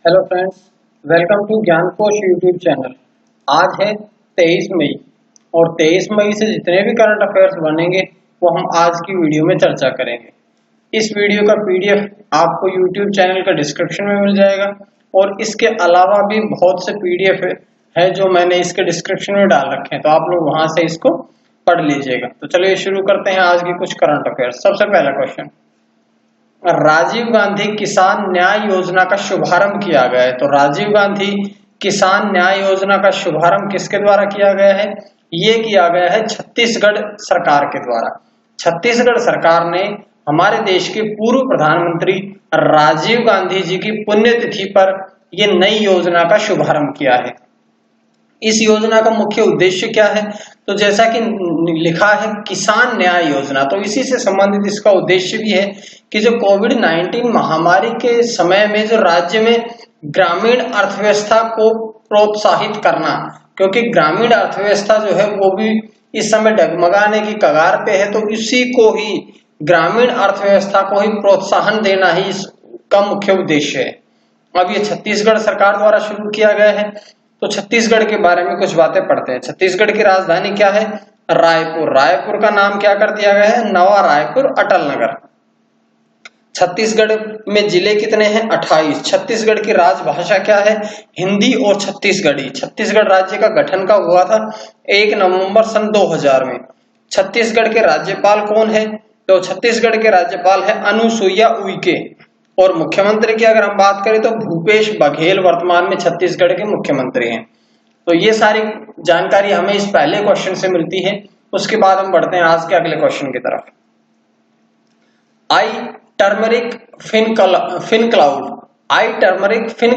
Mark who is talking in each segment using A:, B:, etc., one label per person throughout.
A: Hello friends, welcome to ज्ञान कोश YouTube channel. आज है 23 मई और 23 मई से जितने भी करंट अफेयर्स बनेंगे वो हम आज की वीडियो में चर्चा करेंगे। इस वीडियो का पीडीएफ आपको यूट्यूब चैनल का डिस्क्रिप्शन में मिल जाएगा और इसके अलावा भी बहुत से पीडीएफ है जो मैंने इसके डिस्क्रिप्शन में डाल रखे हैं, तो आप लोग वहां से इसको पढ़ लीजिएगा। तो चलिए शुरू करते हैं आज की कुछ करंट अफेयर्स। सबसे पहला क्वेश्चन, राजीव गांधी किसान न्याय योजना का शुभारंभ किया गया है। तो राजीव गांधी किसान न्याय योजना का शुभारंभ किसके द्वारा किया गया है? ये किया गया है छत्तीसगढ़ सरकार के द्वारा। छत्तीसगढ़ सरकार ने हमारे देश के पूर्व प्रधानमंत्री राजीव गांधी जी की पुण्यतिथि पर ये नई योजना का शुभारंभ किया है। इस योजना का मुख्य उद्देश्य क्या है? तो जैसा कि लिखा है किसान न्याय योजना, तो इसी से संबंधित इसका उद्देश्य भी है कि जो कोविड-19 महामारी के समय में जो राज्य में ग्रामीण अर्थव्यवस्था को प्रोत्साहित करना, क्योंकि ग्रामीण अर्थव्यवस्था जो है वो भी इस समय डगमगाने की कगार पे है, तो इसी को ही ग्रामीण अर्थव्यवस्था को ही प्रोत्साहन देना ही इसका मुख्य उद्देश्य है। अब ये छत्तीसगढ़ सरकार द्वारा शुरू किया गया है। तो छत्तीसगढ़ के बारे में कुछ बातें पढ़ते हैं। छत्तीसगढ़ की राजधानी क्या है? रायपुर। रायपुर का नाम क्या कर दिया गया है? नवा रायपुर अटल नगर। छत्तीसगढ़ में जिले कितने हैं? 28। छत्तीसगढ़ की राजभाषा क्या है? हिंदी और छत्तीसगढ़ी। छत्तीसगढ़ राज्य का गठन कब हुआ था? 1 नवंबर सन 2000 में। छत्तीसगढ़ के राज्यपाल कौन है? तो छत्तीसगढ़ के राज्यपाल है अनुसुईया उइके। और मुख्यमंत्री की अगर हम बात करें तो भूपेश बघेल वर्तमान में छत्तीसगढ़ के मुख्यमंत्री हैं। तो ये सारी जानकारी हमें इस पहले क्वेश्चन से मिलती है। उसके बाद हम बढ़ते हैं आज के अगले क्वेश्चन की तरफ। आई टर्मरिक फिन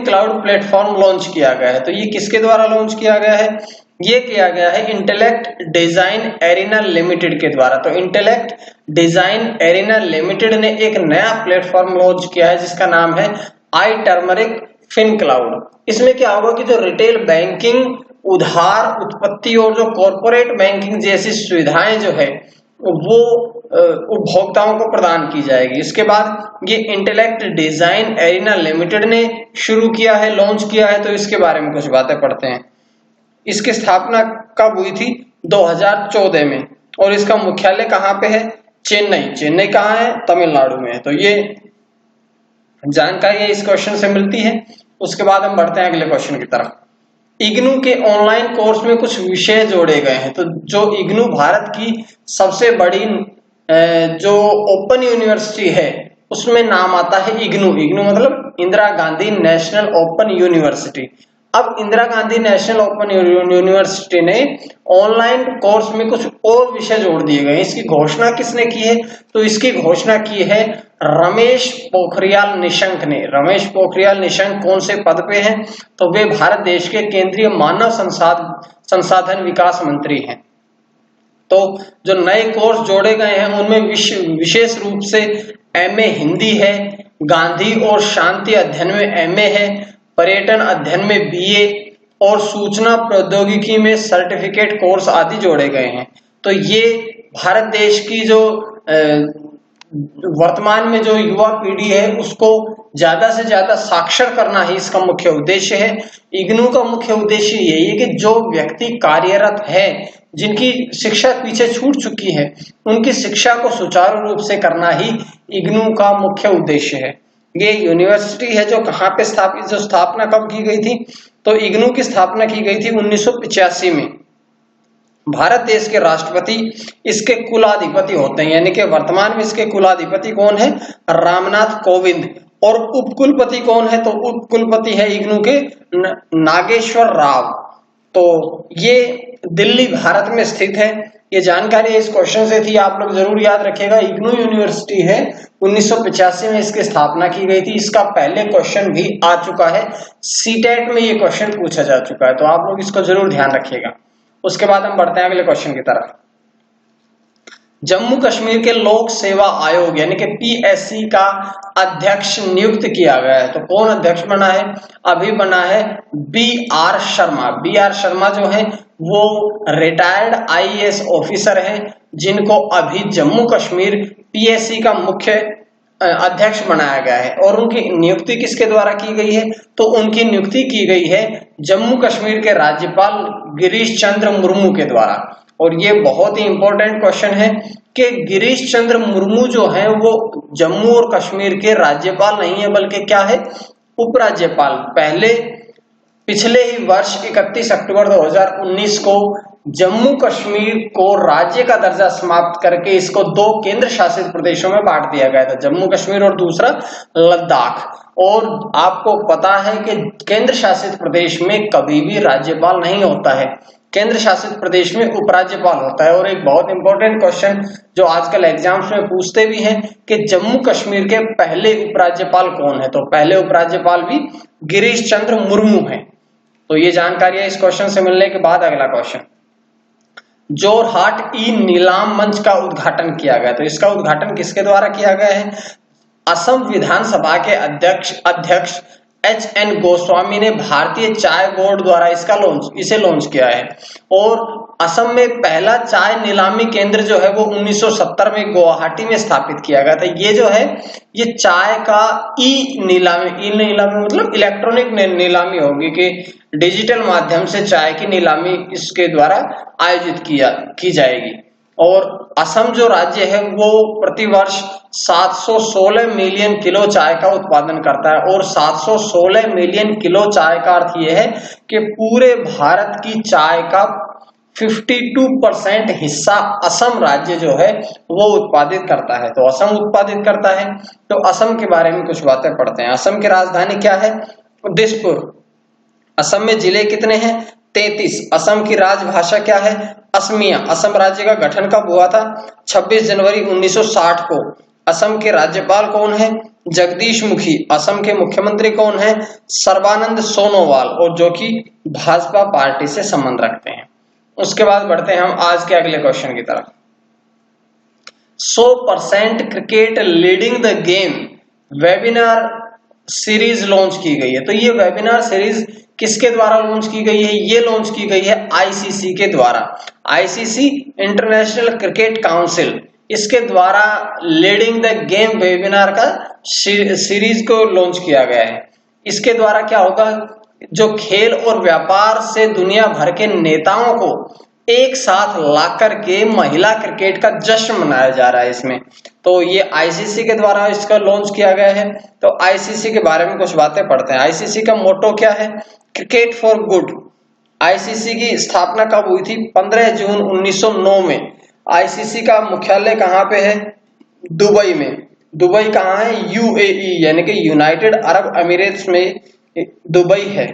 A: क्लाउड प्लेटफॉर्म लॉन्च किया गया है। तो ये किसके द्वारा लॉन्च किया गया है? ये किया गया है इंटेलेक्ट डिजाइन एरिना लिमिटेड के द्वारा। तो इंटेलेक्ट डिजाइन एरिना लिमिटेड ने एक नया प्लेटफॉर्म लॉन्च किया है जिसका नाम है आई टर्मरिक फिन क्लाउड। इसमें क्या होगा कि जो रिटेल बैंकिंग, उधार उत्पत्ति और जो कॉर्पोरेट बैंकिंग जैसी सुविधाएं जो है वो उपभोक्ताओं को प्रदान की जाएगी। इसके बाद ये इंटेलेक्ट डिजाइन एरिना लिमिटेड ने शुरू किया है, लॉन्च किया है। तो इसके बारे में कुछ बातें पढ़ते हैं। इसकी स्थापना कब हुई थी? 2014 में। और इसका मुख्यालय कहाँ पे है? चेन्नई। चेन्नई कहाँ है? तमिलनाडु में है। तो ये जानकारी इस क्वेश्चन से मिलती है। उसके बाद हम बढ़ते हैं अगले क्वेश्चन की तरफ। इग्नू के ऑनलाइन कोर्स में कुछ विषय जोड़े गए हैं। तो जो इग्नू भारत की सबसे बड़ी जो ओपन यूनिवर्सिटी है उसमें नाम आता है इग्नू। इग्नू मतलब Indira Gandhi National Open University. अब Indira Gandhi National Open University ने ऑनलाइन कोर्स में कुछ और विषय जोड़ दिए गए। इसकी घोषणा किसने की है? तो इसकी घोषणा की है रमेश पोखरियाल निशंक ने। रमेश पोखरियाल निशंक कौन से पद पे हैं? तो वे भारत देश के केंद्रीय मानव संसाधन विकास मंत्री हैं। तो जो नए कोर्स जोड़े गए हैं उनमें विशेष रूप से एमए हिंदी है, गांधी और शांति अध्ययन में एमए है, पर्यटन अध्ययन में बीए और सूचना प्रौद्योगिकी में सर्टिफिकेट कोर्स आदि जोड़े गए हैं। तो ये भारत देश की जो वर्तमान में जो युवा पीढ़ी है उसको ज्यादा से ज्यादा साक्षर करना ही इसका मुख्य उद्देश्य है। इग्नू का मुख्य उद्देश्य यही है कि जो व्यक्ति कार्यरत है, जिनकी शिक्षा पीछे छूट चुकी है, उनकी शिक्षा को सुचारू रूप से करना ही इग्नू का मुख्य उद्देश्य है। ये यूनिवर्सिटी है जो कहाँ पे स्थापना कब की गई थी? तो इग्नू की स्थापना की गई थी 1985 में। भारत देश के राष्ट्रपति इसके कुलाधिपति होते हैं, यानी कि वर्तमान में इसके कुलाधिपति कौन है? रामनाथ कोविंद। और उपकुलपति कौन है? तो उपकुलपति है इग्नू के नागेश्वर राव। तो ये दिल्ली भारत में स्थित है। ये जानकारी इस क्वेश्चन से थी, आप लोग जरूर याद रखिएगा। इग्नू यूनिवर्सिटी है, 1985 में इसकी स्थापना की गई थी। इसका पहले क्वेश्चन भी आ चुका है, सीटेट में ये क्वेश्चन पूछा जा चुका है, तो आप लोग इसको जरूर ध्यान रखिएगा। उसके बाद हम बढ़ते हैं अगले क्वेश्चन की तरफ। जम्मू कश्मीर के लोक सेवा आयोग यानी कि पीएससी का अध्यक्ष नियुक्त किया गया है। तो कौन अध्यक्ष बना है? अभी बना है बी.आर. शर्मा। बी.आर. शर्मा जो है वो रिटायर्ड आईएएस ऑफिसर हैं, जिनको अभी जम्मू कश्मीर पीएससी का मुख्य अध्यक्ष बनाया गया है। और उनकी नियुक्ति किसके द्वारा की गई है? तो उनकी नियुक्ति की गई है जम्मू कश्मीर के राज्यपाल गिरीश चंद्र मुर्मू के द्वारा। और ये बहुत ही इंपॉर्टेंट क्वेश्चन है कि गिरीश चंद्र मुर्मू जो है वो जम्मू और कश्मीर के राज्यपाल नहीं है, बल्कि क्या है? उपराज्यपाल। पिछले ही वर्ष 31 अक्टूबर 2019 को जम्मू कश्मीर को राज्य का दर्जा समाप्त करके इसको 2 केंद्र शासित प्रदेशों में बांट दिया गया था, जम्मू कश्मीर और दूसरा लद्दाख। और आपको पता है कि केंद्र शासित प्रदेश में कभी भी राज्यपाल नहीं होता है, केंद्र शासित प्रदेश में उपराज्यपाल होता है। और एक बहुत इंपॉर्टेंट क्वेश्चन जो आजकल एग्जाम्स में पूछते भी हैं कि जम्मू कश्मीर के पहले उपराज्यपाल कौन है? तो पहले उपराज्यपाल भी गिरीश चंद्र मुर्मू हैं। तो ये जानकारी है इस क्वेश्चन से मिलने के बाद अगला क्वेश्चन, जोरहाट ई नीलाम मंच का उद्घाटन किया गया। तो इसका उद्घाटन किसके द्वारा किया गया है? असम विधानसभा के अध्यक्ष HN गोस्वामी ने भारतीय चाय बोर्ड द्वारा इसे लॉन्च किया है। और असम में पहला चाय नीलामी केंद्र जो है वो 1970 में गुवाहाटी में स्थापित किया गया था। ये जो है ये चाय का ई नीलामी मतलब इलेक्ट्रॉनिक नीलामी होगी कि डिजिटल माध्यम से चाय की नीलामी इसके द्वारा आयोजित की जाएगी। और असम जो राज्य है वो प्रतिवर्ष 716 मिलियन किलो चाय का उत्पादन करता है। और 716 मिलियन किलो चाय का अर्थ ये है कि पूरे भारत की चाय का 52% हिस्सा असम राज्य जो है वो उत्पादित करता है। तो असम उत्पादित करता है। तो असम के बारे में कुछ बातें पढ़ते हैं। असम की राजधानी क्या है? दिसपुर। असम में जिले कितने हैं? 33। असम की राजभाषा क्या है? असमिया। असम राज्य का गठन कब हुआ था? 26 जनवरी 1960 को। असम के राज्यपाल कौन है? जगदीश मुखी। असम के मुख्यमंत्री कौन है? सर्बानंद सोनोवाल, और जो कि भाजपा पार्टी से संबंध रखते हैं। उसके बाद बढ़ते हैं हम आज के अगले क्वेश्चन की तरफ। 100% cricket leading the game webinar series launch की गई है। तो ये वेबिनार सीरीज किसके द्वारा लॉन्च की गई है? ये लॉन्च की गई है ICC के द्वारा। ICC इंटरनेशनल क्रिकेट काउंसिल, इसके द्वारा लीडिंग द गेम वेबिनार का सीरीज को लॉन्च किया गया है। इसके द्वारा क्या होगा? जो खेल और व्यापार से दुनिया भर के नेताओं को एक साथ ला करके महिला क्रिकेट का जश्न मनाया जा रहा है इसमें। तो ये ICC के द्वारा इसका लॉन्च किया गया है। तो ICC के बारे में कुछ बातें पढ़ते हैं। ICC का मोटो क्या है? Cricket for good. ICC की स्थापना कब हुई थी? 15 जून 1909 में। ICC का मुख्यालय कहाँ पे है? दुबई में। दुबई कहाँ है? UAE यानी कि यूनाइटेड अरब अमीरात में दुबई है।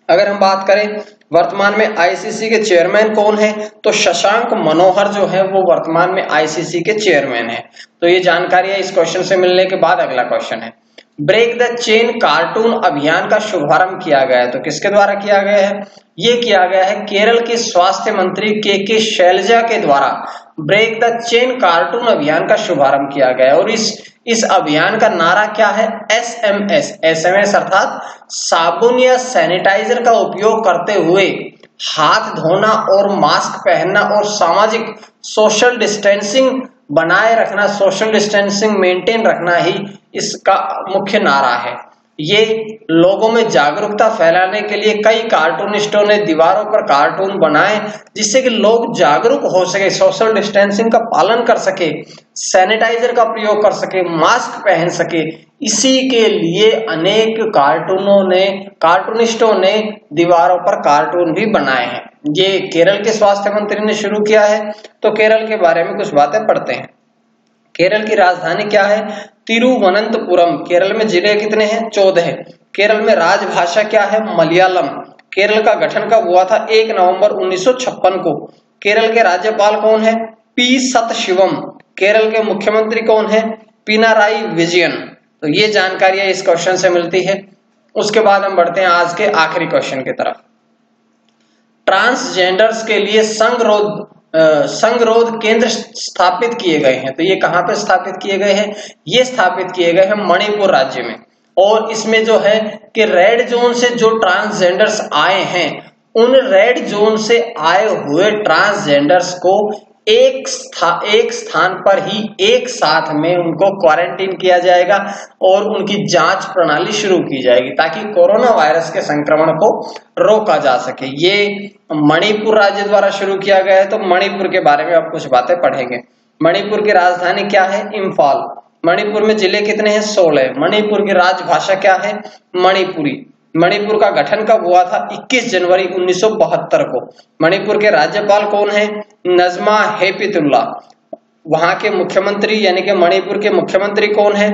A: अगर हम बात करें वर्तमान में ICC के चेयरमैन कौन है? तो शशांक मनोहर जो है वो वर्तमान में ICC के चेयरमैन है। तो ये जानकारी है इस क्वेश्चन से मिलने के बाद अगला क्वेश्चन है, ब्रेक द चेन कार्टून अभियान का शुभारंभ किया गया है। तो किसके द्वारा किया गया है? ये किया गया है केरल के स्वास्थ्य मंत्री के शैलजा के द्वारा ब्रेक द चेन कार्टून अभियान का शुभारंभ किया गया है। और इस अभियान का नारा क्या है? SMS अर्थात साबुन या सैनिटाइजर का उपयोग करते हुए हाथ धोना और मास्क पहनना और सामाजिक सोशल डिस्टेंसिंग बनाए रखना, सोशल डिस्टेंसिंग मेंटेन रखना ही इसका मुख्य नारा है। ये लोगों में जागरूकता फैलाने के लिए कई कार्टूनिस्टों ने दीवारों पर कार्टून बनाए जिससे कि लोग जागरूक हो सके, सोशल डिस्टेंसिंग का पालन कर सके, सैनिटाइजर का प्रयोग कर सके, मास्क पहन सके। इसी के लिए अनेक कार्टूनिस्टों ने दीवारों पर कार्टून भी बनाए हैं। ये केरल के स्वास्थ्य मंत्री ने शुरू किया है। तो केरल के बारे में कुछ बातें पढ़ते हैं। केरल की राजधानी क्या है? तिरुवनंतपुरम। केरल में जिले कितने हैं? 14। केरल में राजभाषा क्या है? मलयालम। केरल का गठन कब हुआ था? 1 नवंबर 1956 को। केरल के राज्यपाल कौन है? P सतशिवम। केरल के मुख्यमंत्री कौन है? पिनाराई विजयन। तो ये जानकारी इस क्वेश्चन से मिलती है। उसके बाद हम बढ़ते हैं आज के आखिरी क्वेश्चन की तरफ। ट्रांसजेंडर्स के लिए संगरोध केंद्र स्थापित किए गए हैं। तो ये कहां पे स्थापित किए गए हैं? ये स्थापित किए गए हैं मणिपुर राज्य में। और इसमें जो है कि रेड जोन से जो ट्रांसजेंडर्स आए हैं उन रेड जोन से आए हुए ट्रांसजेंडर्स को एक स्थान पर ही एक साथ में उनको क्वारंटीन किया जाएगा और उनकी जांच प्रणाली शुरू की जाएगी ताकि कोरोना वायरस के संक्रमण को रोका जा सके। ये मणिपुर राज्य द्वारा शुरू किया गया है। तो मणिपुर के बारे में आप कुछ बातें पढ़ेंगे। मणिपुर की राजधानी क्या है? इम्फाल। मणिपुर में जिले कितने हैं? 16। मणिपुर की राजभाषा क्या है? मणिपुरी। मणिपुर का गठन कब हुआ था? 21 जनवरी 1972 को। मणिपुर के राज्यपाल कौन है? नजमा हेपतुल्ला। वहां के मुख्यमंत्री यानी कि मणिपुर के मुख्यमंत्री कौन है?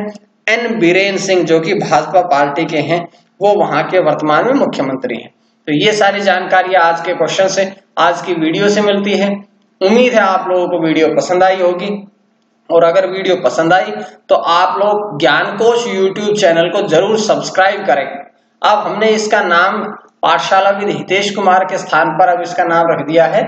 A: एन बीरेन सिंह, जो कि भाजपा पार्टी के हैं, वो वहां के वर्तमान में मुख्यमंत्री हैं। तो ये सारी जानकारी आज के क्वेश्चन से, आज की वीडियो से मिलती है। उम्मीद है आप लोगों को वीडियो पसंद आई होगी, और अगर वीडियो पसंद आई तो आप लोग ज्ञानकोश यूट्यूब चैनल को जरूर सब्सक्राइब करें। अब हमने इसका नाम पाठशाला विद हितेश कुमार के स्थान पर अब इसका नाम रख दिया है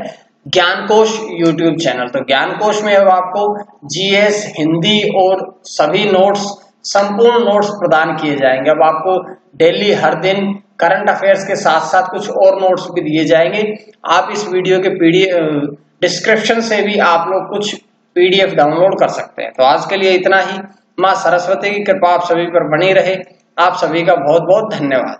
A: ज्ञानकोश यूट्यूब चैनल। तो ज्ञानकोश में अब आपको जीएस, हिंदी और सभी नोट्स, संपूर्ण नोट्स प्रदान किए जाएंगे। अब आपको डेली हर दिन करंट अफेयर्स के साथ साथ कुछ और नोट्स भी दिए जाएंगे। आप इस वीडियो के पीडीएफ डिस्क्रिप्शन से भी आप लोग कुछ पीडीएफ डाउनलोड कर सकते हैं। तो आज के लिए इतना ही। मां सरस्वती की कृपा आप सभी पर बनी रहे। आप सभी का बहुत बहुत धन्यवाद।